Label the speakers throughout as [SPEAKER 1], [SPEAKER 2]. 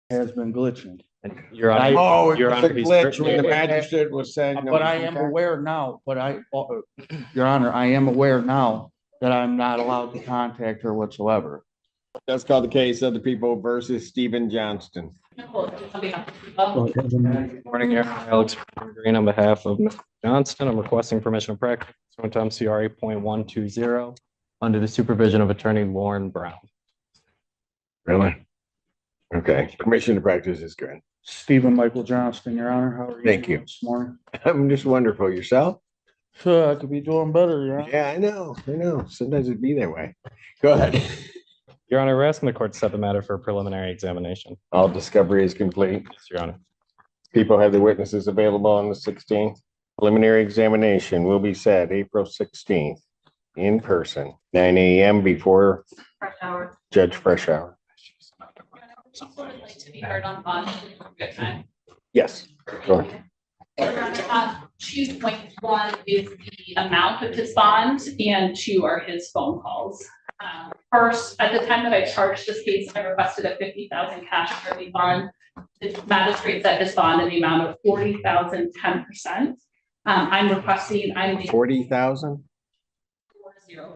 [SPEAKER 1] has been glitching.
[SPEAKER 2] And Your Honor,
[SPEAKER 3] Oh, it
[SPEAKER 2] Your
[SPEAKER 3] was
[SPEAKER 2] Honor,
[SPEAKER 3] a
[SPEAKER 2] he's
[SPEAKER 3] glitch when the
[SPEAKER 2] strictly-
[SPEAKER 3] magistrate was saying.
[SPEAKER 1] But I am aware now, Your Honor, I am aware now that I'm not allowed to contact her whatsoever.
[SPEAKER 3] That's called the case of the people versus Stephen Johnston.
[SPEAKER 2] Good morning, Your Honor. Alex Green on behalf of Mr. Johnston. I'm requesting permission to practice pursuant to MCR 8.120 under the supervision of Attorney Lauren Brown.
[SPEAKER 3] Really? Okay, permission to practice is good.
[SPEAKER 1] Stephen Michael Johnston, Your Honor, how are you?
[SPEAKER 3] Thank you.
[SPEAKER 1] This morning?
[SPEAKER 3] I'm just wonderful. Yourself?
[SPEAKER 1] Sure, I could be doing better, Your Honor.
[SPEAKER 3] Yeah, I know. Sometimes it'd be that way. Go ahead.
[SPEAKER 2] Your Honor, we're asking the court to set the matter for a preliminary examination.
[SPEAKER 3] All discovery is complete.
[SPEAKER 2] Yes, Your Honor.
[SPEAKER 3] People have the witnesses available on the 16th. Preliminary examination will be set April 16th in person, 9 a.m. before
[SPEAKER 4] Fresh hour.
[SPEAKER 3] Judge Fresh Hour.
[SPEAKER 4] People would like to be heard on bond. Good time.
[SPEAKER 3] Yes. Go ahead.
[SPEAKER 4] 2.1 is the amount of his bond and 2 are his phone calls. First, at the time that I charged this case, I requested a 50,000 cash worthy bond. The magistrate set his bond in the amount of 40,000, 10%. I'm requesting,
[SPEAKER 3] 40,000?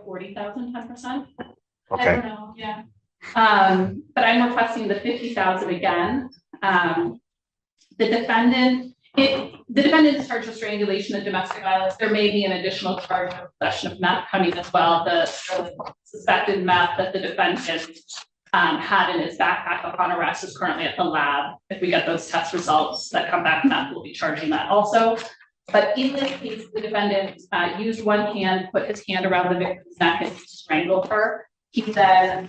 [SPEAKER 4] 40,000, 10%. I
[SPEAKER 3] Okay.
[SPEAKER 4] don't know, yeah. But I'm requesting the 50,000 again. The defendant is charged with strangulation and domestic violence. There may be an additional charge of possession of meth coming as well. The suspected meth that the defendant had in his backpack upon arrest is currently at the lab. If we get those test results that come back meth, we'll be charging that also. But in this case, the defendant used one hand, put his hand around the victim's neck and strangled her. He then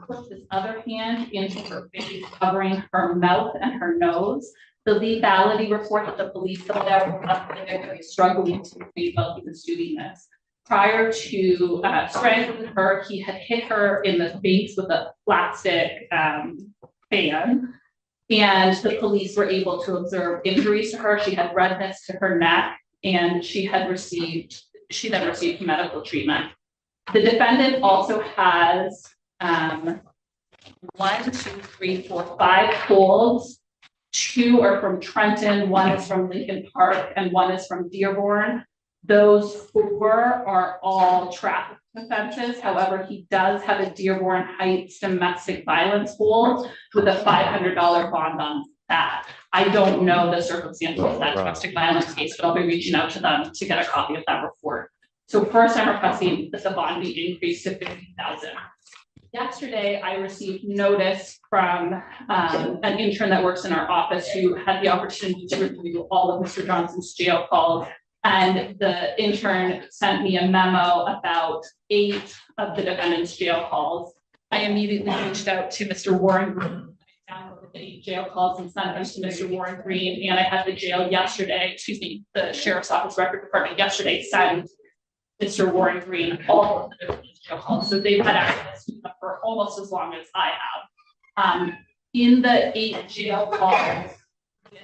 [SPEAKER 4] put his other hand into her face, covering her mouth and her nose. The lethality report that the police filled out was the victim was struggling to breathe while he was doing this. Prior to strangling her, he had hit her in the face with a plastic fan. And the police were able to observe injuries to her. She had redness to her neck and she then received medical treatment. The defendant also has 1, 2, 3, 4, 5 holds. 2 are from Trenton, 1 is from Lincoln Park, and 1 is from Dearborn. Those 4 are all traffic offenses. However, he does have a Dearborn Heights domestic violence hold with a $500 bond on that. I don't know the circumstances of that domestic violence case, but I'll be reaching out to them to get a copy of that report. So first, I'm requesting that the bond be increased to 50,000. Yesterday, I received notice from an intern that works in our office who had the opportunity to review all of Mr. Johnson's jail calls. And the intern sent me a memo about 8 of the defendant's jail calls. I immediately reached out to Mr. Warren Green. I downloaded the 8 jail calls and sent them to Mr. Warren Green. And I had the the Sheriff's Office Record Department yesterday send Mr. Warren Green all of the defendant's jail calls. So they've had access to them for almost as long as I have. In the 8 jail calls, the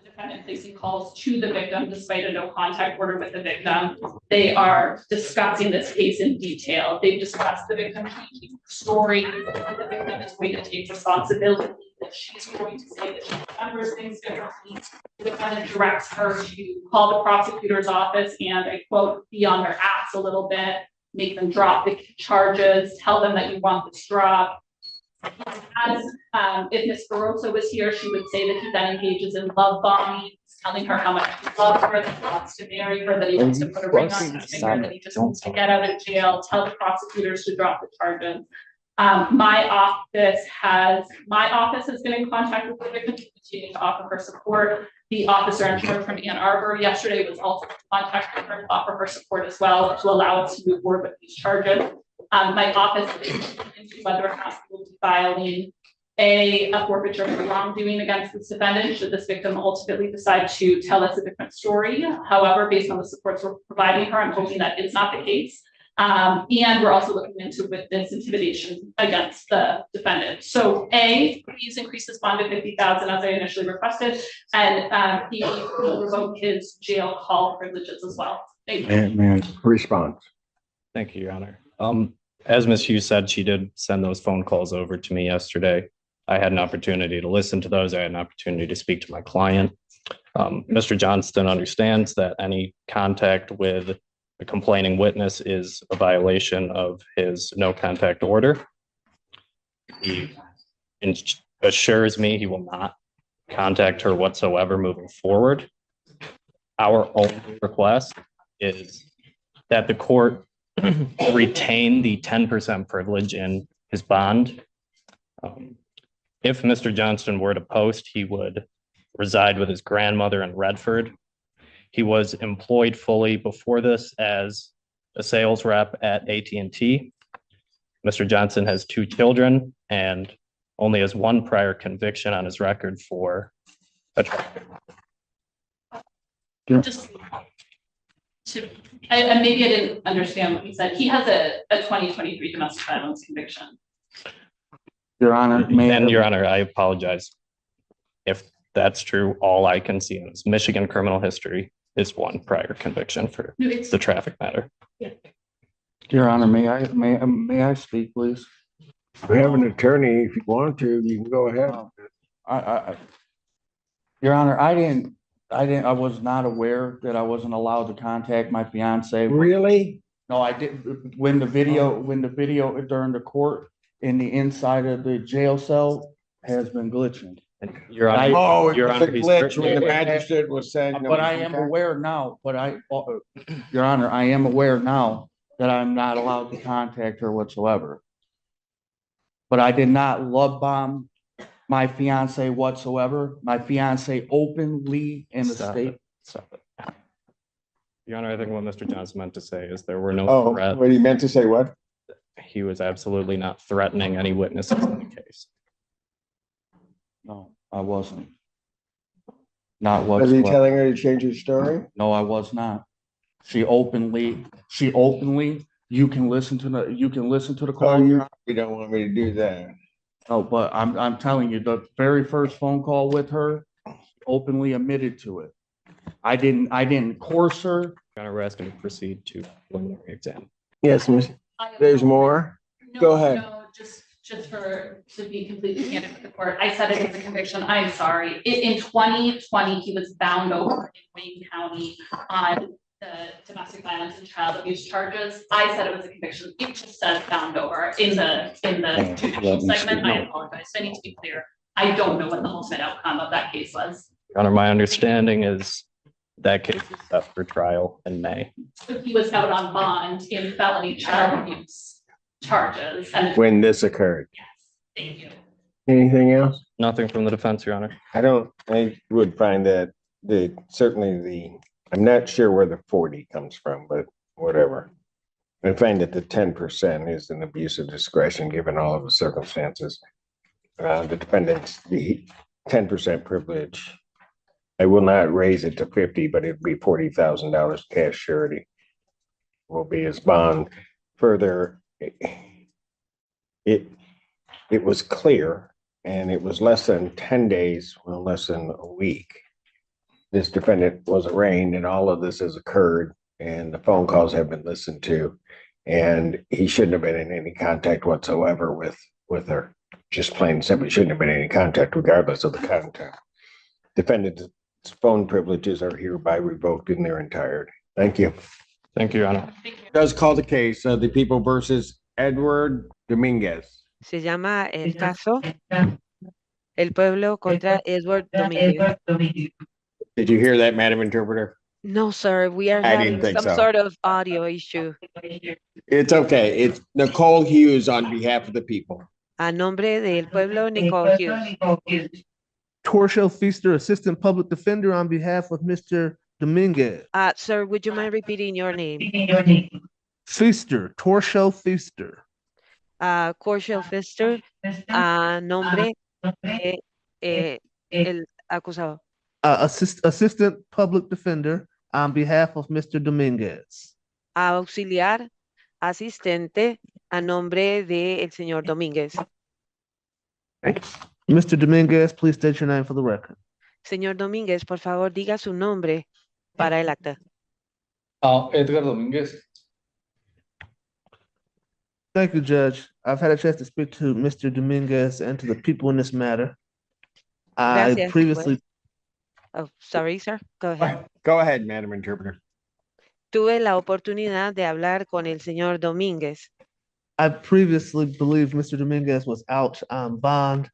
[SPEAKER 4] defendant placing calls to the victim despite a no contact order with the victim, they are discussing this case in detail. They've discussed the victim changing her story, that the victim is going to take responsibility, that she's going to say that she remembers things differently. The defendant directs her to call the prosecutor's office and, I quote, be on their ass a little bit, make them drop the charges, tell them that you want this dropped. As if Ms. Barroso was here, she would say that he then engages in love bombing, telling her how much he loves her, that he wants to marry her, that he wants to put a ring on her finger, that he just wants to get out of jail, tell the prosecutors to drop the charges. My office has been in contact with the victim to continue to offer her support. The officer in charge from Ann Arbor yesterday was also in contact with her to offer her support as well to allow us to move forward with these charges. My office is looking into whether or not we will be filing a forfeiture for wrongdoing against this defendant should this victim ultimately decide to tell us a different story. However, based on the supports we're providing her, I'm hoping that is not the case. And we're also looking into witness intimidation against the defendant. So A, please increase this bond to 50,000 as I initially requested, and B, will revoke his jail call privileges as well. Thank you.
[SPEAKER 3] Response.
[SPEAKER 2] Thank you, Your Honor. As Ms. Hughes said, she did send those phone calls over to me yesterday. I had an opportunity to listen to those. I had an opportunity to speak to my client. Mr. Johnston understands that any contact with a complaining witness is a violation of his no contact order. He assures me he will not contact her whatsoever moving forward. Our only request is that the court retain the 10% privilege in his bond. If Mr. Johnston were to post, he would reside with his grandmother in Redford. He was employed fully before this as a sales rep at AT&T. Mr. Johnson has 2 children and only has 1 prior conviction on his record for a traffic.
[SPEAKER 4] Just to, and maybe I didn't understand what you said. He has a 2023 domestic violence conviction.
[SPEAKER 1] Your Honor,
[SPEAKER 2] And Your Honor, I apologize. If that's true, all I can see in his Michigan criminal history is 1 prior conviction for the traffic matter.
[SPEAKER 1] Your Honor, may I speak, please?
[SPEAKER 3] We have an attorney. If you want to, you can go ahead.
[SPEAKER 1] Your Honor, I was not aware that I wasn't allowed to contact my fiance.
[SPEAKER 3] Really?
[SPEAKER 1] No, I didn't. When the video during the court in the inside of the jail cell has been glitching.
[SPEAKER 2] And Your Honor,
[SPEAKER 3] Oh, it
[SPEAKER 2] Your
[SPEAKER 3] was a
[SPEAKER 2] Honor, he's
[SPEAKER 3] glitch when the
[SPEAKER 2] certainly-
[SPEAKER 3] magistrate was saying.
[SPEAKER 1] But I am aware now, Your Honor, I am aware now that I'm not allowed to contact her whatsoever. But I did not love bomb my fiance whatsoever. My fiance openly in the
[SPEAKER 2] Stop
[SPEAKER 1] state.
[SPEAKER 2] it. Stop it. Your Honor, I think what Mr. Johnson meant to say is there were no
[SPEAKER 3] Oh,
[SPEAKER 2] threats.
[SPEAKER 3] what he meant to say, what?
[SPEAKER 2] He was absolutely not threatening any witnesses in the case.
[SPEAKER 1] No, I wasn't. Not
[SPEAKER 3] Was he
[SPEAKER 1] whatsoever.
[SPEAKER 3] telling her to change her story?
[SPEAKER 1] No, I was not. She openly, you can listen to the
[SPEAKER 3] Oh,
[SPEAKER 1] call.
[SPEAKER 3] you don't want me to do that.
[SPEAKER 1] No, but I'm telling you, the very first phone call with her, openly admitted to it. I didn't coerce her.
[SPEAKER 2] Your Honor, we're asking to proceed to preliminary exam.
[SPEAKER 3] Yes, miss. There's more?
[SPEAKER 4] No,
[SPEAKER 3] Go ahead.
[SPEAKER 4] No, just to be completely candid with the court, I said it was a conviction. I'm sorry. In 2020, he was bound over in Wayne County on the domestic violence and child abuse charges. I said it was a conviction. It just says bound over in the judicial segment. I apologize. I need to be clear. I don't know what the ultimate outcome of that case was.
[SPEAKER 2] Your Honor, my understanding is that case is set for trial in May.
[SPEAKER 4] So he was out on bond in felony child abuse charges. And
[SPEAKER 3] When this occurred.
[SPEAKER 4] yes, thank you.
[SPEAKER 3] Anything else?
[SPEAKER 2] Nothing from the defense, Your Honor.
[SPEAKER 3] I would find that I'm not sure where the 40 comes from, but whatever. I find that the 10% is an abuse of discretion, given all of the circumstances. The defendant's the 10% privilege. I will not raise it to 50, but it'd be $40,000 cash surety. Will be his bond. Further, it was clear, and it was less than 10 days, well, less than a week. This defendant was arraigned, and all of this has occurred, and the phone calls have been listened to, and he shouldn't have been in any contact whatsoever with her. Just plain and simply shouldn't have been in any contact, regardless of the contact. Defendant's phone privileges are hereby revoked in their entirety. Thank you.
[SPEAKER 2] Thank you, Your Honor.
[SPEAKER 4] Thank you.
[SPEAKER 3] Does call the case of the people versus Edward Dominguez.
[SPEAKER 5] Se llama el caso El Pueblo contra Edward Dominguez.
[SPEAKER 3] Did you hear that, Madam Interpreter?
[SPEAKER 5] No, sir, we are
[SPEAKER 3] I didn't
[SPEAKER 5] having
[SPEAKER 3] think
[SPEAKER 5] some
[SPEAKER 3] so.
[SPEAKER 5] sort of audio issue.
[SPEAKER 3] It's okay. It's Nicole Hughes on behalf of the people.
[SPEAKER 5] A nombre del pueblo, Nicole Hughes.
[SPEAKER 6] Torshell Feaster, Assistant Public Defender on behalf of Mr. Dominguez.
[SPEAKER 5] Sir, would you mind repeating your name?
[SPEAKER 6] Feaster, Torshell Feaster.
[SPEAKER 5] Corshell Fister, a nombre de el acusado.
[SPEAKER 6] Assistant Public Defender on behalf of Mr. Dominguez.
[SPEAKER 5] Auxiliar, asistente, a nombre de el señor Domínguez.
[SPEAKER 6] Mr. Dominguez, please state your name for the record.
[SPEAKER 5] Señor Domínguez, por favor, diga su nombre para el acta.
[SPEAKER 1] Edgar Domínguez.
[SPEAKER 6] Thank you, Judge. I've had a chance to speak to Mr. Dominguez and to the people in this matter. I
[SPEAKER 5] Gracias,
[SPEAKER 6] previously,
[SPEAKER 5] Oh, sorry, sir. Go ahead.
[SPEAKER 3] Go ahead, Madam Interpreter.
[SPEAKER 5] Tuve la oportunidad de hablar con el señor Domínguez.
[SPEAKER 6] I previously believed Mr. Dominguez was out on bond,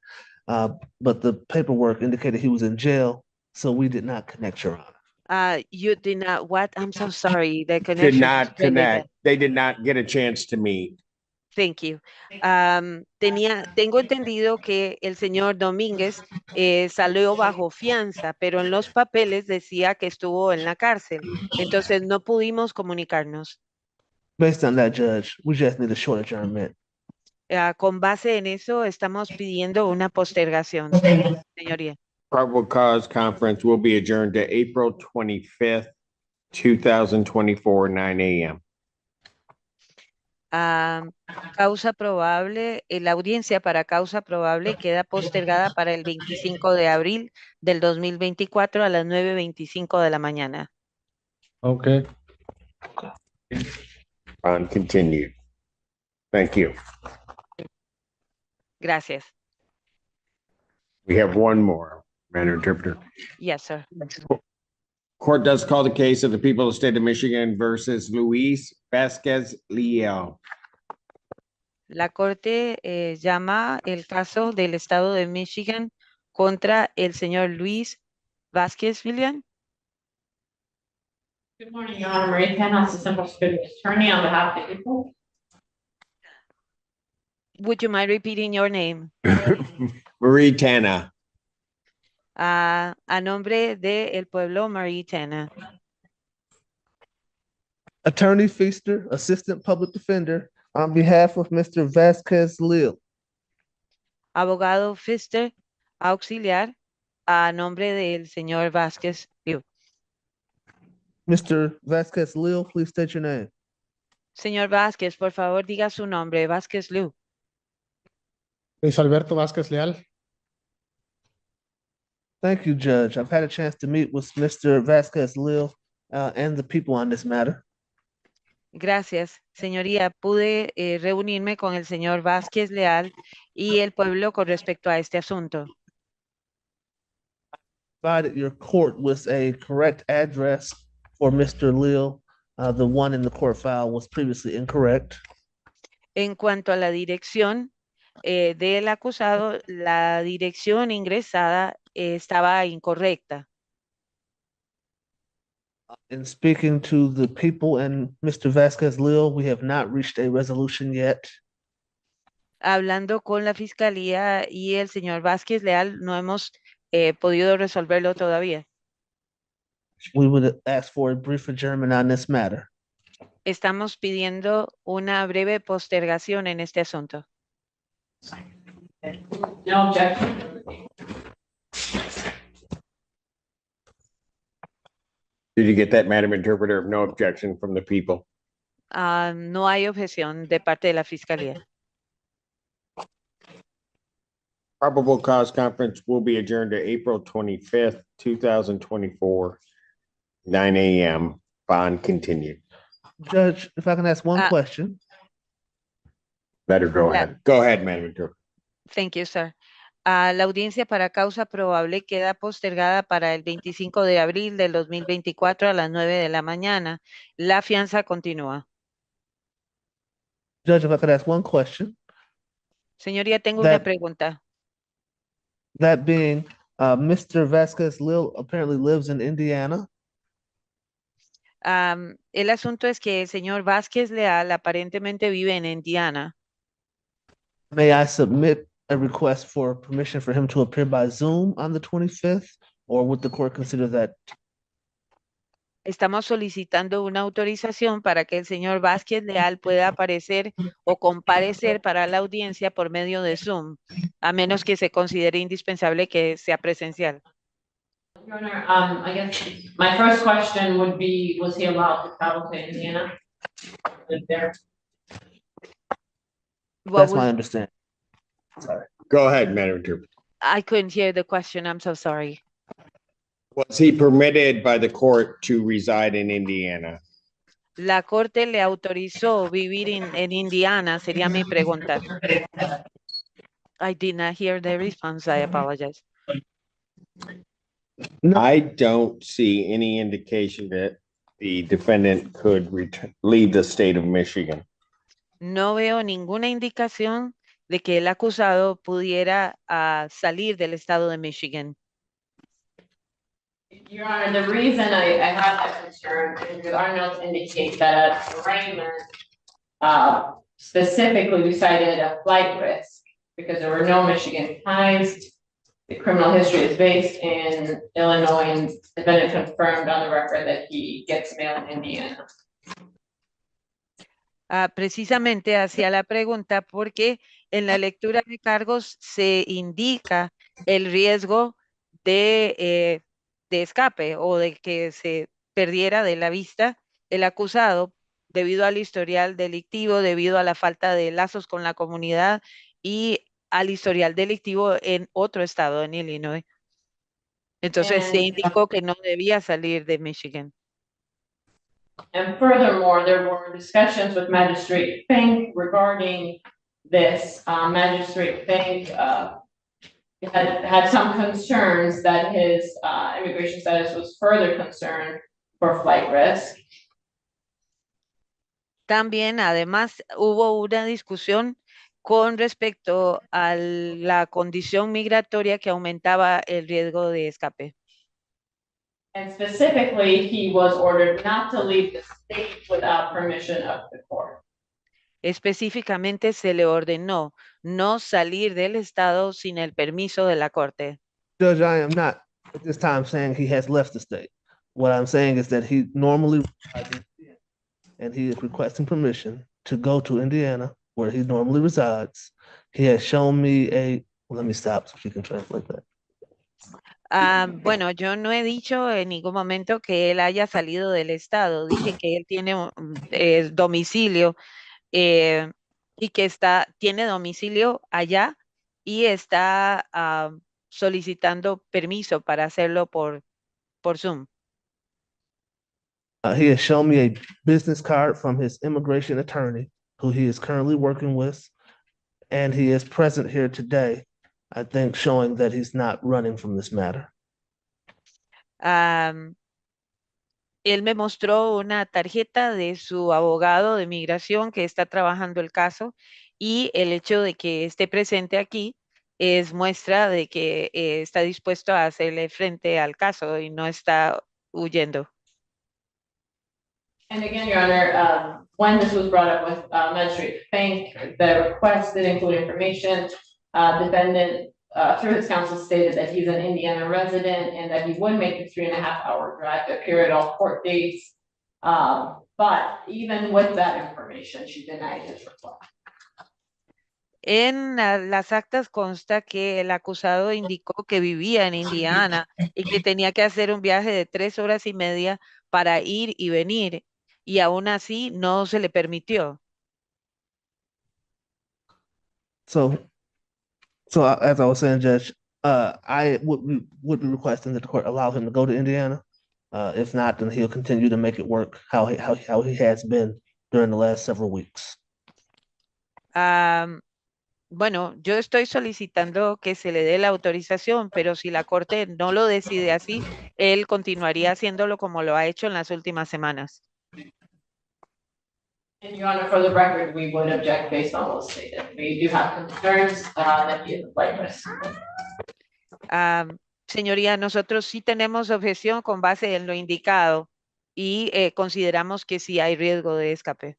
[SPEAKER 6] but the paperwork indicated he was in jail, so we did not connect, Your Honor.
[SPEAKER 5] You did not, what? I'm so sorry. The
[SPEAKER 3] Did
[SPEAKER 5] connection is
[SPEAKER 3] not
[SPEAKER 5] really bad.
[SPEAKER 3] connect. They did not get a chance to meet.
[SPEAKER 5] Thank you. Tengo entendido que el señor Domínguez salió bajo fianza, pero en los papeles decía que estuvo en la cárcel. Entonces no pudimos comunicarnos.
[SPEAKER 6] Based on that, Judge, we just need a short adjournment.
[SPEAKER 5] Con base en eso, estamos pidiendo una postergación, señoría.
[SPEAKER 3] Probable cause conference will be adjourned to April 25th, 2024, 9 a.m.
[SPEAKER 5] Causa probable, la audiencia para causa probable queda postergada para el 25 de abril del 2024 a las 9:25 de la mañana.
[SPEAKER 2] Okay.
[SPEAKER 3] On continued. Thank you.
[SPEAKER 5] Gracias.
[SPEAKER 3] We have one more, Madam Interpreter.
[SPEAKER 5] Yes, sir.
[SPEAKER 3] Court does call the case of the people of the state of Michigan versus Luis Vasquez Leal.
[SPEAKER 5] La corte llama el caso del estado de Michigan contra el señor Luis Vázquez Villan.
[SPEAKER 7] Good morning, Your Honor. Marie Penn, Assistant Prosecuting Attorney on behalf of the people.
[SPEAKER 5] Would you mind repeating your name?
[SPEAKER 3] Marie Tana.
[SPEAKER 5] A nombre de el pueblo Marie Tena.
[SPEAKER 6] Attorney Feaster, Assistant Public Defender, on behalf of Mr. Vasquez Lil.
[SPEAKER 5] Abogado Pfister, auxiliar, a nombre del señor Vázquez Liu.
[SPEAKER 6] Mr. Vasquez Lil, please state your name.
[SPEAKER 5] Señor Vázquez, por favor, diga su nombre, Vázquez Liu.
[SPEAKER 8] Luis Alberto Vázquez Leal.
[SPEAKER 6] Thank you, Judge. I've had a chance to meet with Mr. Vasquez Lil and the people on this matter.
[SPEAKER 5] Gracias, señoría. Pude reunirme con el señor Vázquez Leal y el pueblo con respecto a este asunto.
[SPEAKER 6] Provided your court with a correct address for Mr. Lil. The one in the court file was previously incorrect.
[SPEAKER 5] En cuanto a la dirección del acusado, la dirección ingresada estaba incorrecta.
[SPEAKER 6] In speaking to the people and Mr. Vasquez Lil, we have not reached a resolution yet.
[SPEAKER 5] Hablando con la fiscalía y el señor Vázquez Leal, no hemos podido resolverlo todavía.
[SPEAKER 6] We would ask for a brief adjournment on this matter.
[SPEAKER 5] Estamos pidiendo una breve postergación en este asunto.
[SPEAKER 7] No objection.
[SPEAKER 3] Did you get that, Madam Interpreter? No objection from the people.
[SPEAKER 5] No hay objeción de parte de la fiscalía.
[SPEAKER 3] Probable cause conference will be adjourned to April 25th, 2024, 9 a.m. Bond continued.
[SPEAKER 6] Judge, if I can ask one
[SPEAKER 5] Uh,
[SPEAKER 6] question.
[SPEAKER 3] Let her go
[SPEAKER 5] Yeah.
[SPEAKER 3] ahead. Go ahead, Madam Interpreter.
[SPEAKER 5] Thank you, sir. La audiencia para causa probable queda postergada para el 25 de abril del 2024 a las 9 de la mañana. La fianza continúa.
[SPEAKER 6] Judge, if I could ask one question,
[SPEAKER 5] Señoría, tengo una
[SPEAKER 6] That-
[SPEAKER 5] pregunta.
[SPEAKER 6] that being, Mr. Vasquez Lil apparently lives in Indiana.
[SPEAKER 5] El asunto es que el señor Vázquez Leal aparentemente vive en Indiana.
[SPEAKER 6] May I submit a request for permission for him to appear by Zoom on the 25th? Or would the court consider that?
[SPEAKER 5] Estamos solicitando una autorización para que el señor Vázquez Leal pueda aparecer o comparecer para la audiencia por medio de Zoom, a menos que se considere indispensable que sea presencial.
[SPEAKER 7] Your Honor, I guess my first question would be, was he allowed to travel to Indiana? Live there?
[SPEAKER 5] What
[SPEAKER 6] That's
[SPEAKER 5] was-
[SPEAKER 6] my understanding.
[SPEAKER 3] Go ahead, Madam Interpreter.
[SPEAKER 5] I couldn't hear the question. I'm so sorry.
[SPEAKER 3] Was he permitted by the court to reside in Indiana?
[SPEAKER 5] La corte le autorizó vivir en Indiana, sería mi pregunta. I did not hear the response. I apologize.
[SPEAKER 3] I don't see any indication that the defendant could leave the state of Michigan.
[SPEAKER 5] No veo ninguna indicación de que el acusado pudiera salir del estado de Michigan.
[SPEAKER 7] Your Honor, the reason I have that concern is because our notes indicate that at arraignment, specifically we cited a flight risk because there were no Michigan ties. The criminal history is based in Illinois and the defendant confirmed on the record that he gets mail in Indiana.
[SPEAKER 5] Precisamente hacia la pregunta porque en la lectura de cargos se indica el riesgo de escape o de que se perdiera de la vista el acusado debido al historial delictivo, debido a la falta de lazos con la comunidad y al historial delictivo en otro estado, en Illinois. Entonces se indicó que no debía salir de Michigan.
[SPEAKER 7] And furthermore, there were discussions with Magistrate Fink regarding this. Magistrate Fink had some concerns that his immigration status was further concerned for flight risk.
[SPEAKER 5] También, además, hubo una discusión con respecto a la condición migratoria que aumentaba el riesgo de escape.
[SPEAKER 7] And specifically, he was ordered not to leave the state without permission of the court.
[SPEAKER 5] Específicamente se le ordenó no salir del estado sin el permiso de la corte.
[SPEAKER 6] Judge, I am not at this time saying he has left the state. What I'm saying is that he normally and he is requesting permission to go to Indiana, where he normally resides. He has shown me let me stop so she can translate that.
[SPEAKER 5] Bueno, yo no he dicho en ningún momento que él haya salido del estado. Dije que él tiene domicilio y que tiene domicilio allá y está solicitando permiso para hacerlo por Zoom.
[SPEAKER 6] He has shown me a business card from his immigration attorney, who he is currently working with, and he is present here today, I think, showing that he's not running from this matter.
[SPEAKER 5] Él me mostró una tarjeta de su abogado de migración que está trabajando el caso y el hecho de que esté presente aquí es muestra de que está dispuesto a hacerle frente al caso y no está huyendo.
[SPEAKER 7] And again, Your Honor, when this was brought up with Magistrate Fink, the request did include information. Defendant, through his counsel, stated that he's an Indiana resident and that he would make a 3.5-hour drive to appear at all court dates. But even with that information, she denied his request.
[SPEAKER 5] En las actas consta que el acusado indicó que vivía en Indiana y que tenía que hacer un viaje de 3 horas y media para ir y venir, y aún así no se le permitió.
[SPEAKER 6] So as I was saying, Judge, I would be requesting that the court allow him to go to Indiana. If not, then he'll continue to make it work how he has been during the last several weeks.
[SPEAKER 5] Bueno, yo estoy solicitando que se le dé la autorización, pero si la corte no lo decide así, él continuaría haciéndolo como lo ha hecho en las últimas semanas.
[SPEAKER 7] And Your Honor, for the record, we would object based on what was stated. We do have concerns that he is a flight risk.
[SPEAKER 5] Señoría, nosotros sí tenemos objeción con base en lo indicado y consideramos que sí hay riesgo de escape.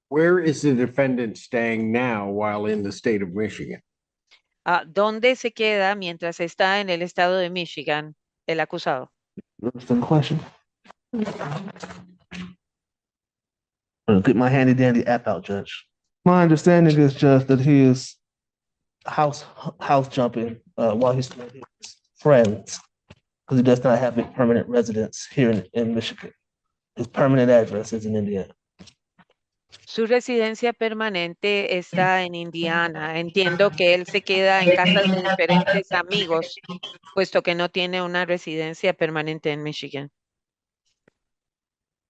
[SPEAKER 3] Where is the defendant staying now while in the state of Michigan?
[SPEAKER 5] ¿Dónde se queda mientras está en el estado de Michigan el acusado?
[SPEAKER 6] Understand the question? Get my handy dandy app out, Judge. My understanding is, Judge, that he is house jumping while he's with his friends, because he does not have a permanent residence here in Michigan. His permanent address is in Indiana.
[SPEAKER 5] Su residencia permanente está en Indiana. Entiendo que él se queda en casas de diferentes amigos, puesto que no tiene una residencia permanente en Michigan.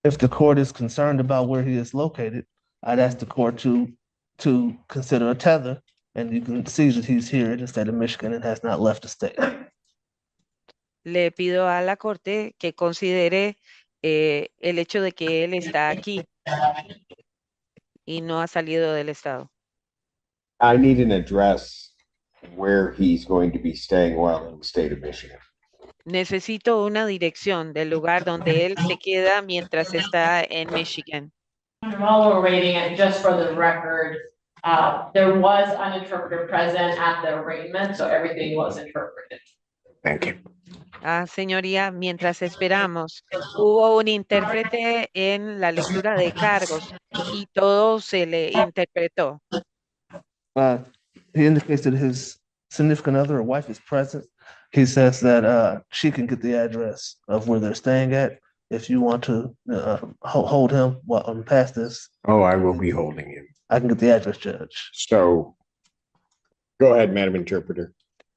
[SPEAKER 6] If the court is concerned about where he is located, I'd ask the court to consider a tether, and you can see that he's here in the state of Michigan and has not left the state.
[SPEAKER 5] Le pido a la corte que considere el hecho de que él está aquí y no ha salido del estado.
[SPEAKER 3] I need an address where he's going to be staying while in the state of Michigan.
[SPEAKER 5] Necesito una dirección del lugar donde él se queda mientras está en Michigan.
[SPEAKER 7] While we're waiting, and just for the record, there was an interpreter present at the arraignment, so everything was interpreted.
[SPEAKER 3] Thank you.
[SPEAKER 5] Señoría, mientras esperamos, hubo un intérprete en la lectura de cargos y todo se le interpretó.
[SPEAKER 6] He indicates that his significant other or wife is present. He says that she can get the address of where they're staying at. If you want to hold him while past this,
[SPEAKER 3] Oh, I will be holding him.
[SPEAKER 6] I can get the address, Judge.
[SPEAKER 3] So go ahead, Madam Interpreter.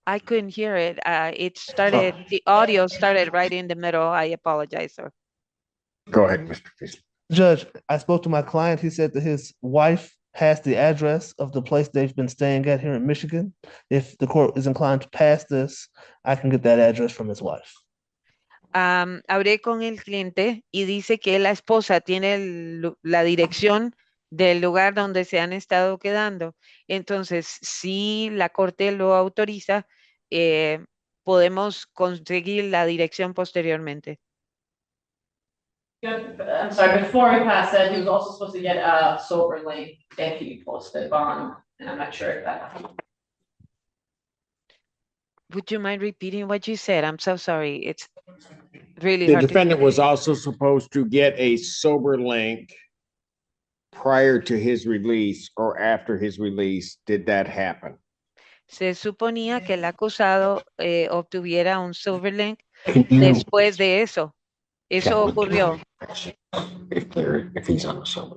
[SPEAKER 5] I couldn't hear it. The audio started right in the middle. I apologize, sir.
[SPEAKER 3] Go ahead, Mr. Fisley.
[SPEAKER 6] Judge, I spoke to my client. He said that his wife has the address of the place they've been staying at here in Michigan. If the court is inclined to pass this, I can get that address from his wife.
[SPEAKER 5] Hablé con el cliente y dice que la esposa tiene la dirección del lugar donde se han estado quedando. Entonces, si la corte lo autoriza, podemos conseguir la dirección posteriormente.
[SPEAKER 7] I'm sorry, before we pass that, he was also supposed to get a sober link if he posted bond, and I'm not sure if that happened.
[SPEAKER 5] Would you mind repeating what you said? I'm so sorry. It's really
[SPEAKER 3] The
[SPEAKER 5] hard to
[SPEAKER 3] defendant
[SPEAKER 5] hear.
[SPEAKER 3] was also supposed to get a sober link prior to his release or after his release. Did that happen?
[SPEAKER 5] Se suponía que el acusado obtuviera un silver link después de eso. Eso ocurrió.
[SPEAKER 3] If he's on a sober.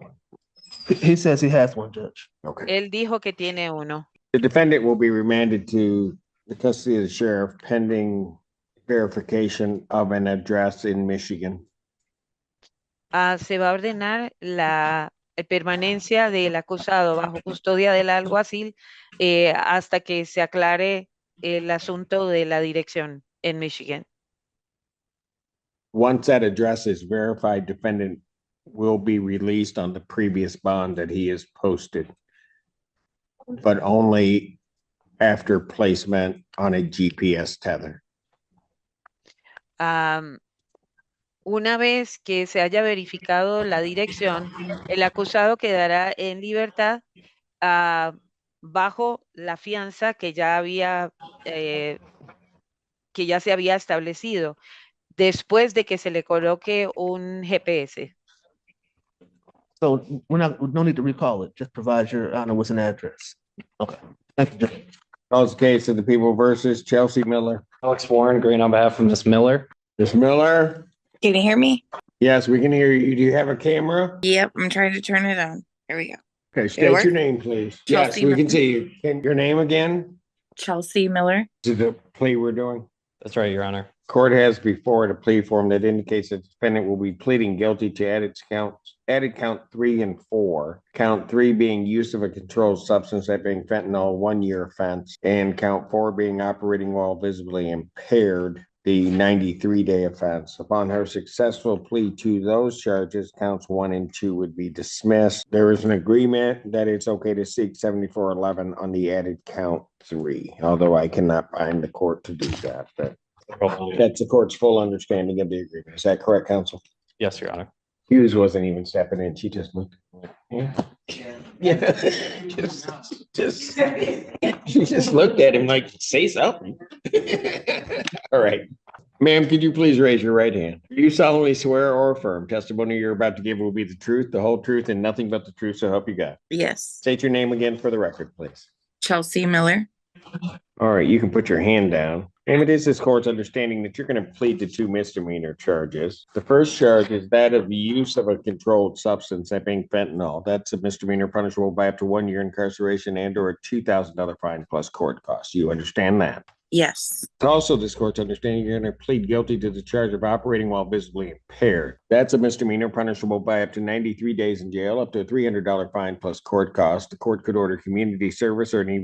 [SPEAKER 6] He says he has one, Judge.
[SPEAKER 3] Okay.
[SPEAKER 5] Él dijo que tiene uno.
[SPEAKER 3] The defendant will be remanded to the custody of the sheriff pending verification of an address in Michigan.
[SPEAKER 5] Se va a ordenar la permanencia del acusado bajo custodia del alguacil hasta que se aclare el asunto de la dirección en Michigan.
[SPEAKER 3] Once that address is verified, defendant will be released on the previous bond that he has posted, but only after placement on a GPS tether.
[SPEAKER 5] Una vez que se haya verificado la dirección, el acusado quedará en libertad bajo la fianza que ya se había establecido después de que se le coloque un GPS.
[SPEAKER 6] So no need to recall it. Just provide your honor with an address. Okay. Thank you, Judge.
[SPEAKER 3] Calls the case of the people versus Chelsea Miller.
[SPEAKER 2] Alex Warren, Green on behalf of Ms. Miller.
[SPEAKER 3] Ms. Miller?
[SPEAKER 9] Can you hear me?
[SPEAKER 3] Yes, we can hear you. Do you have a camera?
[SPEAKER 9] Yep, I'm trying to turn it on. There we go.
[SPEAKER 3] Okay, state
[SPEAKER 9] work?
[SPEAKER 3] your name, please. Yes,
[SPEAKER 9] Chelsea
[SPEAKER 3] we can
[SPEAKER 9] Miller.
[SPEAKER 3] see you. And your name again?
[SPEAKER 9] Chelsea Miller.
[SPEAKER 3] To the plea we're doing?
[SPEAKER 2] That's right, Your Honor.
[SPEAKER 3] Court has before it a plea form that indicates that the defendant will be pleading guilty to added count 3 and 4. Count 3 being use of a controlled substance, that being fentanyl, 1 year offense, and count 4 being operating while visibly impaired, the 93-day offense. Upon her successful plea to those charges, counts 1 and 2 would be dismissed. There is an agreement that it's okay to seek 7411 on the added count 3, although I cannot bind the court to do that, but that's the court's full understanding of the agreement. Is that correct, counsel?
[SPEAKER 2] Yes, Your Honor.
[SPEAKER 3] Hughes wasn't even stepping in. She just looked. Yeah. She just looked at him like, say something. All right. Ma'am, could you please raise your right hand? Do you solemnly swear or affirm testimony you're about to give will be the truth, the whole truth, and nothing but the truth, so help you God?
[SPEAKER 9] Yes.
[SPEAKER 3] State your name again for the record, please.
[SPEAKER 9] Chelsea Miller.
[SPEAKER 3] All right, you can put your hand down. And it is this court's understanding that you're going to plead to 2 misdemeanor charges. The first charge is that of the use of a controlled substance, that being fentanyl. That's a misdemeanor punishable by up to 1 year incarceration and or a $2,000 fine plus court costs. You understand that?
[SPEAKER 9] Yes.
[SPEAKER 3] Also, this court's understanding you're going to plead guilty to the charge of operating while visibly impaired. That's a misdemeanor punishable by up to 93 days in jail, up to a $300 fine plus court costs. The court could order community service or any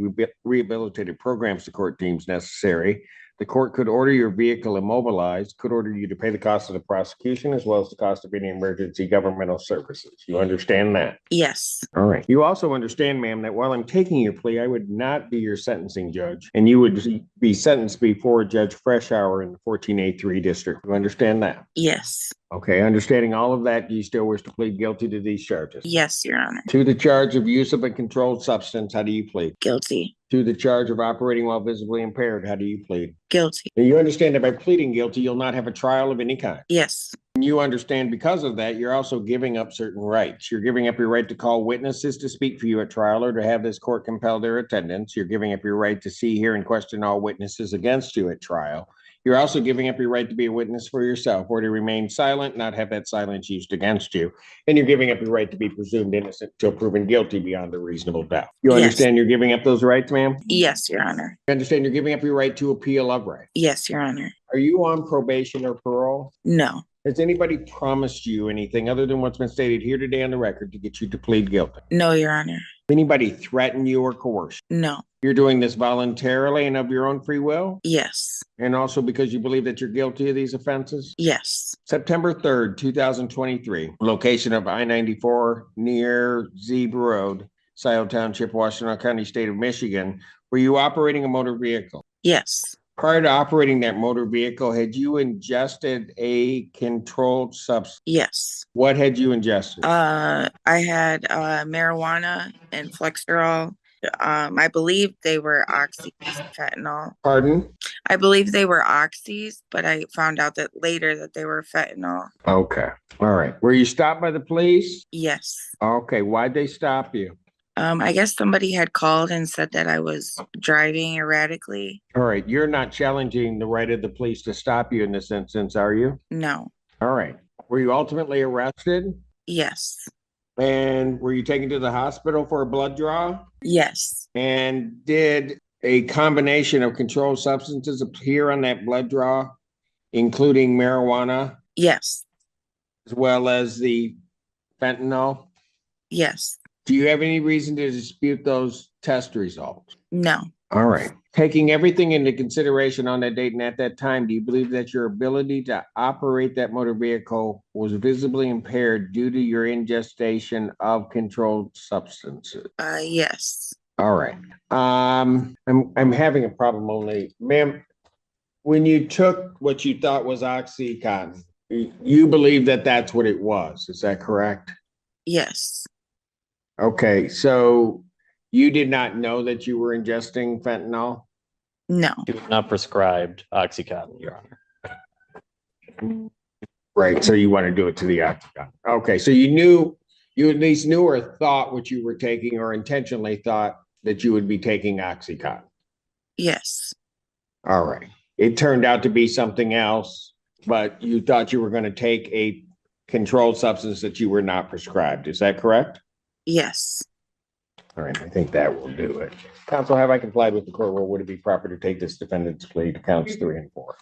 [SPEAKER 3] rehabilitative programs the court deems necessary. The court could order your vehicle immobilized, could order you to pay the cost of the prosecution as well as the cost of any emergency governmental services. You understand that?
[SPEAKER 9] Yes.
[SPEAKER 3] All right. You also understand, ma'am, that while I'm taking your plea, I would not be your sentencing judge, and you would be sentenced before Judge Freshour in the 14A3 district. You understand that?
[SPEAKER 9] Yes.
[SPEAKER 3] Okay. Understanding all of that, do you still wish to plead guilty to these charges?
[SPEAKER 9] Yes, Your Honor.
[SPEAKER 3] To the charge of use of a controlled substance, how do you plead?
[SPEAKER 9] Guilty.
[SPEAKER 3] To the charge of operating while visibly impaired, how do you plead?
[SPEAKER 9] Guilty.
[SPEAKER 3] Now, you understand that by pleading guilty, you'll not have a trial of any kind.
[SPEAKER 9] Yes.
[SPEAKER 3] And you understand because of that, you're also giving up certain rights. You're giving up your right to call witnesses to speak for you at trial or to have this court compel their attendance. You're giving up your right to see, hear, and question all witnesses against you at trial. You're also giving up your right to be a witness for yourself or to remain silent, not have that silence used against you. And you're giving up your right to be presumed innocent until proven guilty beyond a reasonable doubt. You
[SPEAKER 9] Yes.
[SPEAKER 3] understand you're giving up those rights, ma'am?
[SPEAKER 9] Yes, Your Honor.
[SPEAKER 3] You understand you're giving up your right to appeal of right.
[SPEAKER 9] Yes, Your Honor.
[SPEAKER 3] Are you on probation or parole?
[SPEAKER 9] No.
[SPEAKER 3] Has anybody promised you anything other than what's been stated here today on the record to get you to plead guilty?
[SPEAKER 9] No, Your Honor.
[SPEAKER 3] Anybody threaten you or coerce you?
[SPEAKER 9] No.
[SPEAKER 3] You're doing this voluntarily and of your own free will?
[SPEAKER 9] Yes.
[SPEAKER 3] And also because you believe that you're guilty of these offenses?
[SPEAKER 9] Yes.
[SPEAKER 3] September 3rd, 2023, location of I-94 near Zebra Road, Scioto Township, Washtenaw County, State of Michigan. Were you operating a motor vehicle?
[SPEAKER 9] Yes.
[SPEAKER 3] Prior to operating that motor vehicle, had you ingested a controlled substance?
[SPEAKER 9] Yes.
[SPEAKER 3] What had you ingested?
[SPEAKER 9] I had marijuana and Flexerol. I believe they were oxys, fentanyl.
[SPEAKER 3] Pardon?
[SPEAKER 9] I believe they were oxys, but I found out that later that they were fentanyl.
[SPEAKER 3] Okay. All right. Were you stopped by the police?
[SPEAKER 9] Yes.
[SPEAKER 3] Okay. Why'd they stop you?
[SPEAKER 9] I guess somebody had called and said that I was driving erratically.
[SPEAKER 3] All right. You're not challenging the right of the police to stop you in this instance, are you?
[SPEAKER 9] No.
[SPEAKER 3] All right. Were you ultimately arrested?
[SPEAKER 9] Yes.
[SPEAKER 3] And were you taken to the hospital for a blood draw?
[SPEAKER 9] Yes.
[SPEAKER 3] And did a combination of controlled substances appear on that blood draw, including marijuana,
[SPEAKER 9] Yes.
[SPEAKER 3] as well as the fentanyl?
[SPEAKER 9] Yes.
[SPEAKER 3] Do you have any reason to dispute those test results?
[SPEAKER 9] No.
[SPEAKER 3] All right. Taking everything into consideration on that date and at that time, do you believe that your ability to operate that motor vehicle was visibly impaired due to your ingestion of controlled substances?
[SPEAKER 9] Yes.
[SPEAKER 3] All right. I'm having a problem only, ma'am. When you took what you thought was Oxycontin, you believe that that's what it was. Is that correct?
[SPEAKER 9] Yes.
[SPEAKER 3] Okay, so you did not know that you were ingesting fentanyl?
[SPEAKER 9] No.
[SPEAKER 2] He was not prescribed Oxycontin, Your Honor.
[SPEAKER 3] Right, so you want to do it to the Oxycontin. Okay, so you at least knew or thought what you were taking or intentionally thought that you would be taking Oxycontin.
[SPEAKER 9] Yes.
[SPEAKER 3] All right. It turned out to be something else, but you thought you were going to take a controlled substance that you were not prescribed. Is that correct?
[SPEAKER 9] Yes.
[SPEAKER 3] All right, I think that will do it. Counsel, have I complied with the court rule? Would it be proper to take this defendant's plea to counts 3 and 4?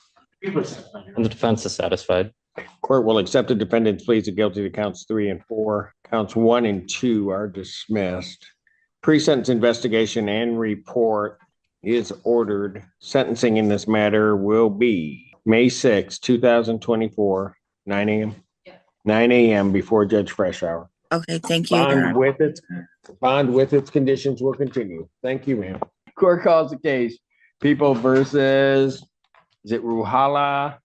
[SPEAKER 2] And the defense is satisfied.
[SPEAKER 3] Court will accept the defendant's pleas of guilty to counts 3 and 4. Counts 1 and 2 are dismissed. Pre-sentence investigation and report is ordered. Sentencing in this matter will be May 6, 2024, 9 a.m. 9 a.m. before Judge Freshour.
[SPEAKER 9] Okay. Thank you, Your Honor.
[SPEAKER 3] Bond with its conditions will continue. Thank you, ma'am. Court calls the case. People versus, is it Ruhala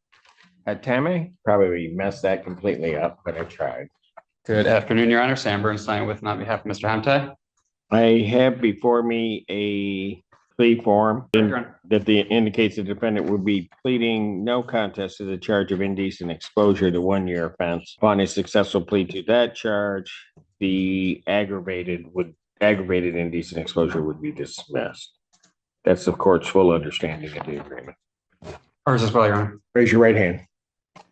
[SPEAKER 3] Hatame? Probably messed that completely up, but I tried.
[SPEAKER 10] Good afternoon, Your Honor. Sam Bernstein with and on behalf of Mr. Hamte.
[SPEAKER 3] I have before me a plea form that indicates the defendant would be pleading no contest to the charge of indecent exposure to 1-year offense. Upon a successful plea to that charge, the aggravated indecent exposure would be dismissed. That's the court's full understanding of the agreement.
[SPEAKER 10] Ours as well, Your Honor.
[SPEAKER 3] Raise your right hand.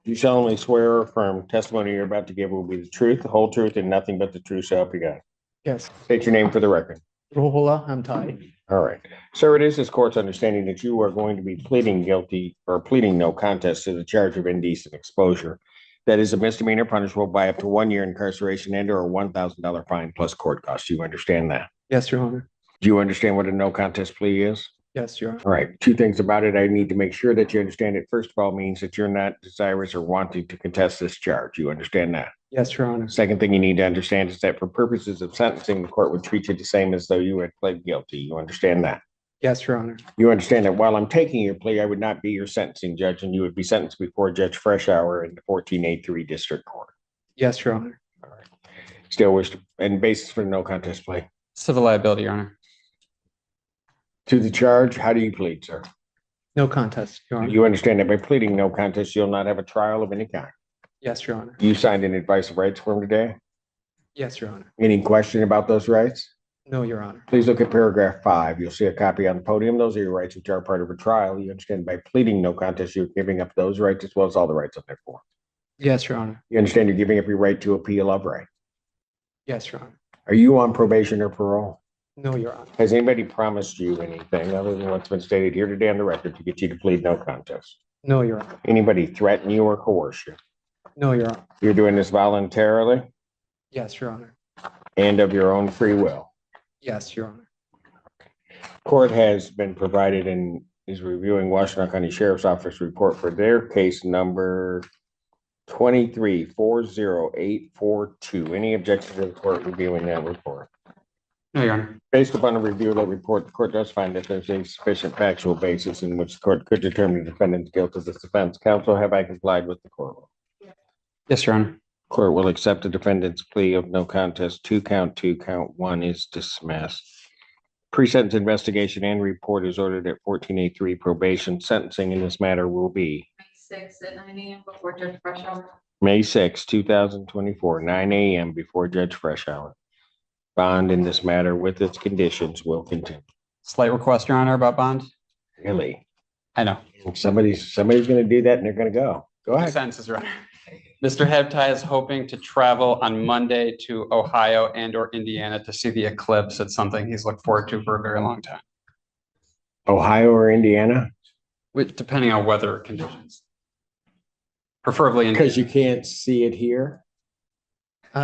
[SPEAKER 3] You solemnly swear or affirm testimony you're about to give will be the truth, the whole truth, and nothing but the truth, so help you God.
[SPEAKER 8] Yes.
[SPEAKER 3] State your name for the record.
[SPEAKER 8] Rohola Hamtai.
[SPEAKER 3] All right. Sir, it is this court's understanding that you are going to be pleading guilty or pleading no contest to the charge of indecent exposure. That is a misdemeanor punishable by up to 1 year incarceration and or a $1,000 fine plus court costs. Do you understand that?
[SPEAKER 8] Yes, Your Honor.
[SPEAKER 3] Do you understand what a no contest plea is?
[SPEAKER 8] Yes, Your Honor.
[SPEAKER 3] All right. Two things about it. I need to make sure that you understand it. First of all, means that you're not desirous or wanting to contest this charge. You understand that?
[SPEAKER 8] Yes, Your Honor.
[SPEAKER 3] Second thing you need to understand is that for purposes of sentencing, the court would treat you the same as though you had pled guilty. You understand that?
[SPEAKER 8] Yes, Your Honor.
[SPEAKER 3] You understand that while I'm taking your plea, I would not be your sentencing judge and you would be sentenced before Judge Freshour in the 1483 District Court.
[SPEAKER 8] Yes, Your Honor.
[SPEAKER 3] All right. Still wish to, and basis for the no contest plea.
[SPEAKER 10] Civil liability, Your Honor.
[SPEAKER 3] To the charge, how do you plead, sir?
[SPEAKER 8] No contest, Your Honor.
[SPEAKER 3] You understand that by pleading no contest, you'll not have a trial of any kind.
[SPEAKER 8] Yes, Your Honor.
[SPEAKER 3] You signed an advice of rights form today.
[SPEAKER 8] Yes, Your Honor.
[SPEAKER 3] Any question about those rights?
[SPEAKER 8] No, Your Honor.
[SPEAKER 3] Please look at paragraph 5. You'll see a copy on the podium. Those are your rights which are part of a trial. You understand by pleading no contest, you're giving up those rights as well as all the rights on their form.
[SPEAKER 8] Yes, Your Honor.
[SPEAKER 3] You understand you're giving up your right to appeal of right.
[SPEAKER 8] Yes, Your Honor.
[SPEAKER 3] Are you on probation or parole?
[SPEAKER 8] No, Your Honor.
[SPEAKER 3] Has anybody promised you anything other than what's been stated here today on the record to get you to plead no contest?
[SPEAKER 8] No, Your Honor.
[SPEAKER 3] Anybody threaten you or coerce you?
[SPEAKER 8] No, Your Honor.
[SPEAKER 3] You're doing this voluntarily
[SPEAKER 8] Yes, Your Honor.
[SPEAKER 3] and of your own free will.
[SPEAKER 8] Yes, Your Honor.
[SPEAKER 3] Court has been provided and is reviewing Washington County Sheriff's Office report for their case number 23-40842. Any objection to the court reviewing that report?
[SPEAKER 10] No, Your Honor.
[SPEAKER 3] Based upon a review of that report, the court does find that there's a sufficient factual basis in which the court could determine the defendant's guilt of this offense. Counsel, have I complied with the court rule?
[SPEAKER 10] Yes, Your Honor.
[SPEAKER 3] Court will accept the defendant's plea of no contest to count 2, count 1 is dismissed. Pre-sentence investigation and report is ordered at 1483 probation. Sentencing in this matter will be
[SPEAKER 7] 6 at 9 a.m. before Judge Freshour.
[SPEAKER 3] May 6, 2024, 9 a.m. before Judge Freshour. Bond in this matter with its conditions will continue.
[SPEAKER 10] Slight request, Your Honor, about bond.
[SPEAKER 3] Really?
[SPEAKER 10] I know.
[SPEAKER 3] Somebody's gonna do that and they're gonna go. Go
[SPEAKER 10] Two
[SPEAKER 3] ahead.
[SPEAKER 10] sentences, Your Honor. Mr. Hebtai is hoping to travel on Monday to Ohio and or Indiana to see the eclipse. It's something he's looked forward to for a very long time,
[SPEAKER 3] Ohio or Indiana?
[SPEAKER 10] depending on weather conditions. Preferably Indiana.
[SPEAKER 3] Because you can't see it here.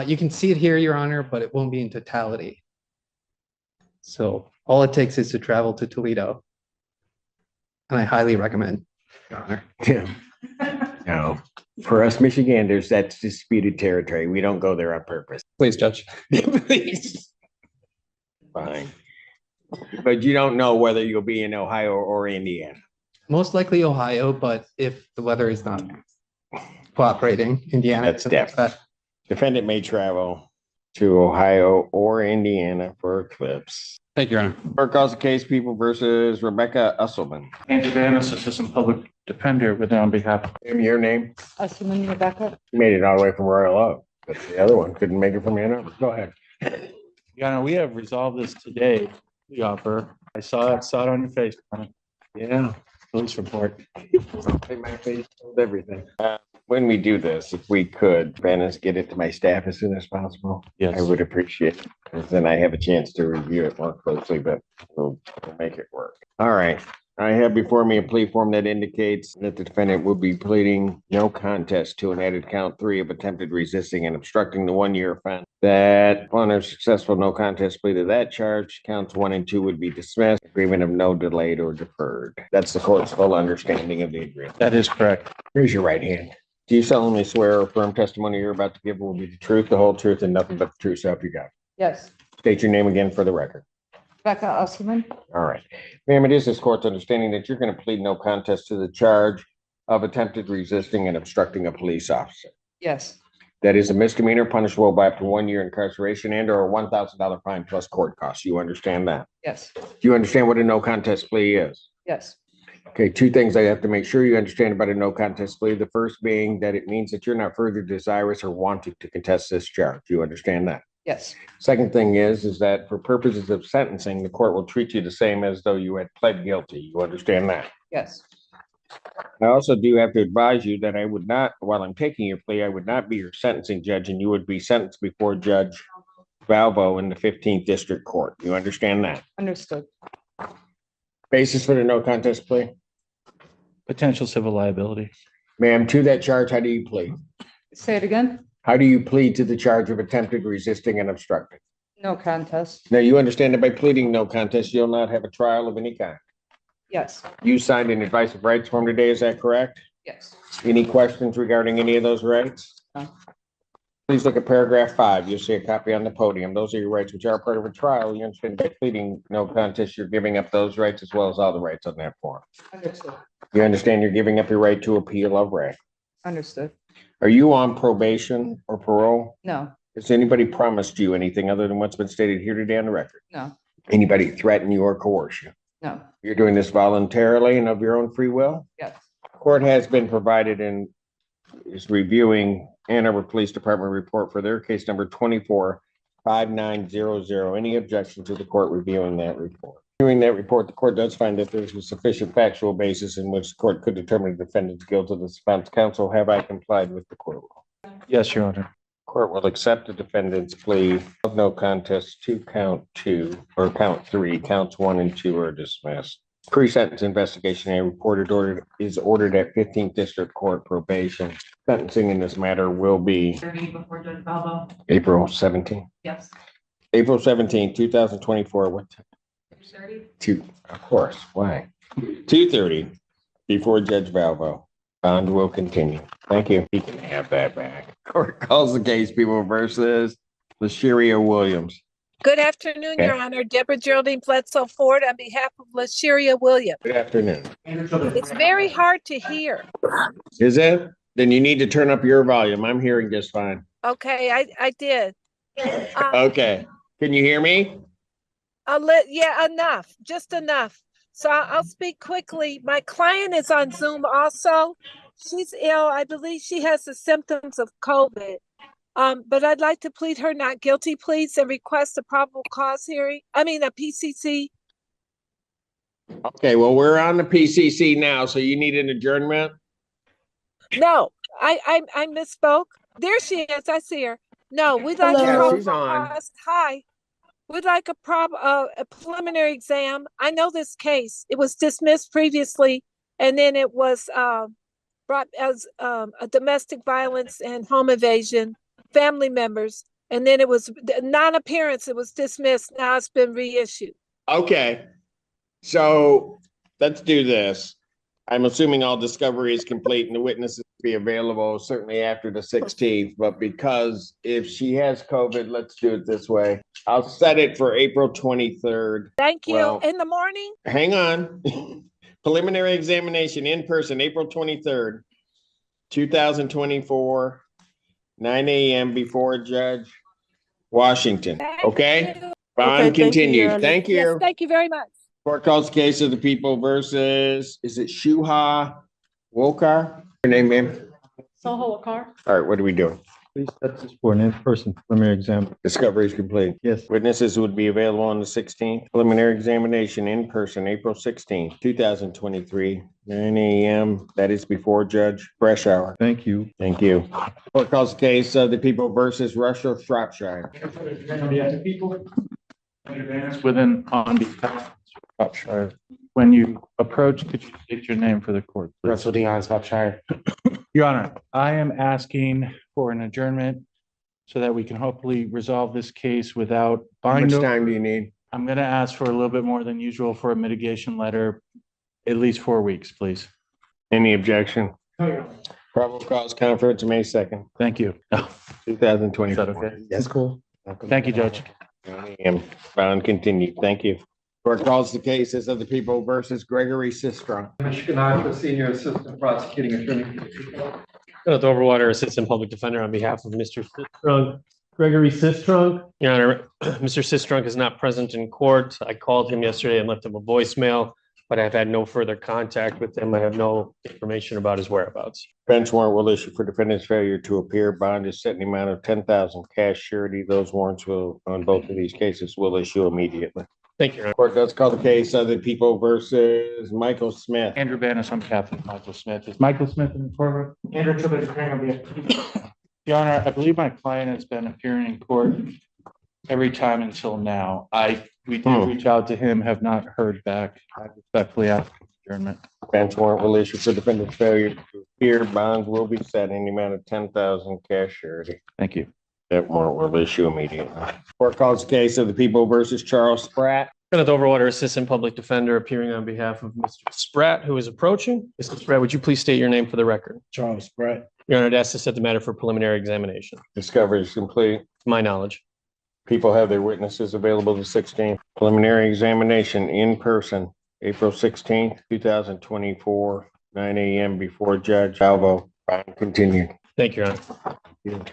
[SPEAKER 8] You can see it here, Your Honor, but it won't be in totality. So all it takes is to travel to Toledo. And I highly recommend, Your Honor.
[SPEAKER 3] Yeah. No, for us Michiganders, that's disputed territory. We don't go there on purpose.
[SPEAKER 10] Please, Judge.
[SPEAKER 3] Please. Fine. But you don't know whether you'll be in Ohio or Indiana.
[SPEAKER 8] Most likely Ohio, but if the weather is not cooperating, Indiana.
[SPEAKER 3] That's definitely. Defendant may travel to Ohio or Indiana for eclipse.
[SPEAKER 10] Thank you, Your Honor.
[SPEAKER 3] Court calls the case People versus Rebecca Usselman.
[SPEAKER 1] Andrew Danis, Assistant Public Defender, with on behalf of
[SPEAKER 3] Your name?
[SPEAKER 11] Assuming Rebecca.
[SPEAKER 3] You made it all the way from Royal Oak, but the other one couldn't make it from Ann Arbor. Go ahead.
[SPEAKER 1] Your Honor, we have resolved this today. The offer. I saw it on your face. Your Honor.
[SPEAKER 3] Yeah, police report. My face told everything. When we do this, if we could, Venice, get it to my staff as soon as possible.
[SPEAKER 1] Yes.
[SPEAKER 3] I would appreciate it, because then I have a chance to review it more closely, but we'll make it work. All right. I have before me a plea form that indicates that the defendant will be pleading no contest to an added count 3 of attempted resisting and obstructing the 1-year offense. That upon a successful no contest plea to that charge, counts 1 and 2 would be dismissed. Agreement of no delayed or deferred. That's the court's full understanding of the agreement.
[SPEAKER 1] That is correct.
[SPEAKER 3] Raise your right hand. Do you solemnly swear or affirm testimony you're about to give will be the truth, the whole truth, and nothing but the truth, so help you God?
[SPEAKER 11] Yes.
[SPEAKER 3] State your name again for the record.
[SPEAKER 11] Rebecca Usselman.
[SPEAKER 3] All right. Ma'am, it is this court's understanding that you're going to plead no contest to the charge of attempted resisting and obstructing a police officer.
[SPEAKER 11] Yes.
[SPEAKER 3] That is a misdemeanor punishable by up to 1 year incarceration and or a $1,000 fine plus court costs. You understand that?
[SPEAKER 11] Yes.
[SPEAKER 3] Do you understand what a no contest plea is?
[SPEAKER 11] Yes.
[SPEAKER 3] Okay, 2 things I have to make sure you understand about a no contest plea. The first being that it means that you're not further desirous or wanting to contest this charge. You understand that?
[SPEAKER 11] Yes.
[SPEAKER 3] Second thing is that for purposes of sentencing, the court will treat you the same as though you had pled guilty. You understand that?
[SPEAKER 11] Yes.
[SPEAKER 3] I also do have to advise you that I would not, while I'm taking your plea, I would not be your sentencing judge and you would be sentenced before Judge Valvo in the 15th District Court. You understand that?
[SPEAKER 11] Understood.
[SPEAKER 3] Basis for the no contest plea?
[SPEAKER 1] Potential civil liability.
[SPEAKER 3] Ma'am, to that charge, how do you plead?
[SPEAKER 11] Say it again?
[SPEAKER 3] How do you plead to the charge of attempted resisting and obstructing?
[SPEAKER 11] No contest.
[SPEAKER 3] Now, you understand that by pleading no contest, you'll not have a trial of any kind.
[SPEAKER 11] Yes,
[SPEAKER 3] You signed an advice of rights form today, is that correct?
[SPEAKER 11] yes.
[SPEAKER 3] Any questions regarding any of those rights?
[SPEAKER 11] No.
[SPEAKER 3] Please look at paragraph 5. You'll see a copy on the podium. Those are your rights which are part of a trial. You understand by pleading no contest, you're giving up those rights as well as all the rights on that form.
[SPEAKER 11] Understood.
[SPEAKER 3] You understand you're giving up your right to appeal of rank.
[SPEAKER 11] Understood.
[SPEAKER 3] Are you on probation or parole?
[SPEAKER 11] No,
[SPEAKER 3] Has anybody promised you anything other than what's been stated here today on the record?
[SPEAKER 11] no,
[SPEAKER 3] Anybody threaten you or coerce you?
[SPEAKER 11] no.
[SPEAKER 3] You're doing this voluntarily and of your own free will?
[SPEAKER 11] Yes.
[SPEAKER 3] Court has been provided and is reviewing Ann Arbor Police Department report for their case number 245900. Any objection to the court reviewing that report? Reviewing that report, the court does find that there's a sufficient factual basis in which the court could determine the defendant's guilt of the defense counsel. Have I complied with the court rule?
[SPEAKER 1] Yes, Your Honor.
[SPEAKER 3] Court will accept the defendant's plea of no contest to count 2 or count 3. Counts 1 and 2 are dismissed. Pre-sentence investigation and is ordered at 15th District Court probation. Sentencing in this matter will be
[SPEAKER 7] Before Judge Balbo.
[SPEAKER 3] April 17th.
[SPEAKER 7] Yes.
[SPEAKER 3] April 17th, 2024. What time?
[SPEAKER 7] 30.
[SPEAKER 3] 2, of course. Why? 2:30 before Judge Valvo. Bond will continue. Thank you. He can have that back. Court calls the case people versus LaSheria Williams.
[SPEAKER 12] Good afternoon,
[SPEAKER 3] Okay.
[SPEAKER 12] Your Honor. Deborah Geraldine Bledsoe Ford on behalf of LaSheria Williams.
[SPEAKER 3] Good afternoon.
[SPEAKER 12] It's very hard to hear.
[SPEAKER 3] Is it? Then you need to turn up your volume. I'm hearing just fine.
[SPEAKER 12] Okay, I did.
[SPEAKER 3] Okay. Can you hear me?
[SPEAKER 12] Yeah, enough, just enough. So I'll speak quickly. My client is on Zoom also. She's ill. I believe she has the symptoms of COVID. But I'd like to plead her not guilty, please, and request a probable cause hearing. I mean, a PCC.
[SPEAKER 3] Okay, well, we're on the PCC now, so you need an adjournment?
[SPEAKER 12] No, I misspoke. There she is. I see her. No, we'd like
[SPEAKER 3] Yeah,
[SPEAKER 12] a probable
[SPEAKER 3] she's on.
[SPEAKER 12] cause. Hi. We'd like a preliminary exam. I know this case. It was dismissed previously, and then it was brought as a domestic violence and home invasion, family members, and then it was non-appearance. It was dismissed. Now it's been reissued.
[SPEAKER 3] Okay. So let's do this. I'm assuming all discovery is complete and the witnesses will be available certainly after the 16th, but because if she has COVID, let's do it this way. I'll set it for April 23rd.
[SPEAKER 12] Thank you.
[SPEAKER 3] Well,
[SPEAKER 12] In the morning?
[SPEAKER 3] hang on. Preliminary examination in person, April 23rd, 2024, 9 a.m. before Judge Washington.
[SPEAKER 12] Thank
[SPEAKER 3] Okay?
[SPEAKER 12] you.
[SPEAKER 3] Bond
[SPEAKER 12] Okay, thank you, Your
[SPEAKER 3] continued.
[SPEAKER 12] Honor.
[SPEAKER 3] Thank you.
[SPEAKER 12] Yes, thank you very much.
[SPEAKER 3] Court calls the case of the people versus, is it Shuha Wolkar? Your name, ma'am?
[SPEAKER 11] Soho Akar?
[SPEAKER 3] All right, what are we doing?
[SPEAKER 2] Please set this for an in-person preliminary exam.
[SPEAKER 3] Discovery is complete.
[SPEAKER 2] Yes.
[SPEAKER 3] Witnesses would be available on the 16th. Preliminary examination in person, April 16th, 2023, 9 a.m. That is before Judge Freshour.
[SPEAKER 2] Thank you.
[SPEAKER 3] Thank you. Court calls the case of the people versus Russell Shropshire.
[SPEAKER 1] Within on behalf of Shropshire. When you approach, could you state your name for the court, please?
[SPEAKER 13] Russell Dion, Shropshire.
[SPEAKER 1] Your Honor, I am asking for an adjournment so that we can hopefully resolve this case without
[SPEAKER 3] How much
[SPEAKER 1] binding.
[SPEAKER 3] time do you need?
[SPEAKER 1] I'm going to ask for a little bit more than usual for a mitigation letter, at least 4 weeks, please.
[SPEAKER 3] Any objection? Probable cause conference, May 2nd,
[SPEAKER 1] Thank you. Is
[SPEAKER 3] 2024.
[SPEAKER 1] that okay?
[SPEAKER 13] That's cool.
[SPEAKER 1] Thank you, Judge.
[SPEAKER 3] 9 a.m. Bound continued. Thank you. Court calls the cases of the people versus Gregory Sistrom.
[SPEAKER 8] Michigan, Senior Assistant Prosecuting Attorney.
[SPEAKER 14] Kenneth Overwater, Assistant Public Defender on behalf of Mr. Sistrunk. Gregory Sistrunk. Your Honor, Mr. Sistrunk is not present in court. I called him yesterday and left him a voicemail, but I've had no further contact with him. I have no information about his whereabouts.
[SPEAKER 3] Bench warrant will issue for defendant's failure to appear. Bond is set in the amount of 10,000 cash surety. Those warrants will, on both of these cases, will issue immediately.
[SPEAKER 14] Thank you, Your Honor.
[SPEAKER 3] Court does call the case of the people versus Michael Smith.
[SPEAKER 1] Andrew Banis on behalf of Michael Smith. Is Michael Smith in the courtroom? Andrew Tribbett is appearing on behalf. Your Honor, I believe my client has been appearing in court every time until now. I We did reach out to him, have not heard back. I respectfully ask for adjournment.
[SPEAKER 3] Bench warrant will issue for defendant's failure to appear. Bonds will be set in the amount of 10,000 cash surety.
[SPEAKER 1] Thank you.
[SPEAKER 3] That warrant will issue immediately. Court calls the case of the people versus Charles Spratt.
[SPEAKER 14] Kenneth Overwater, Assistant Public Defender, appearing on behalf of Mr. Spratt, who is approaching. Mr. Spratt, would you please state your name for the record?
[SPEAKER 3] Charles Spratt.
[SPEAKER 14] Your Honor, I'd ask to set the matter for preliminary examination.
[SPEAKER 3] Discovery is complete.
[SPEAKER 14] To my knowledge.
[SPEAKER 3] People have their witnesses available the 16th. Preliminary examination in person, April 16th, 2024, 9 a.m. before Judge Alvo. Continued.
[SPEAKER 14] Thank you, Your Honor.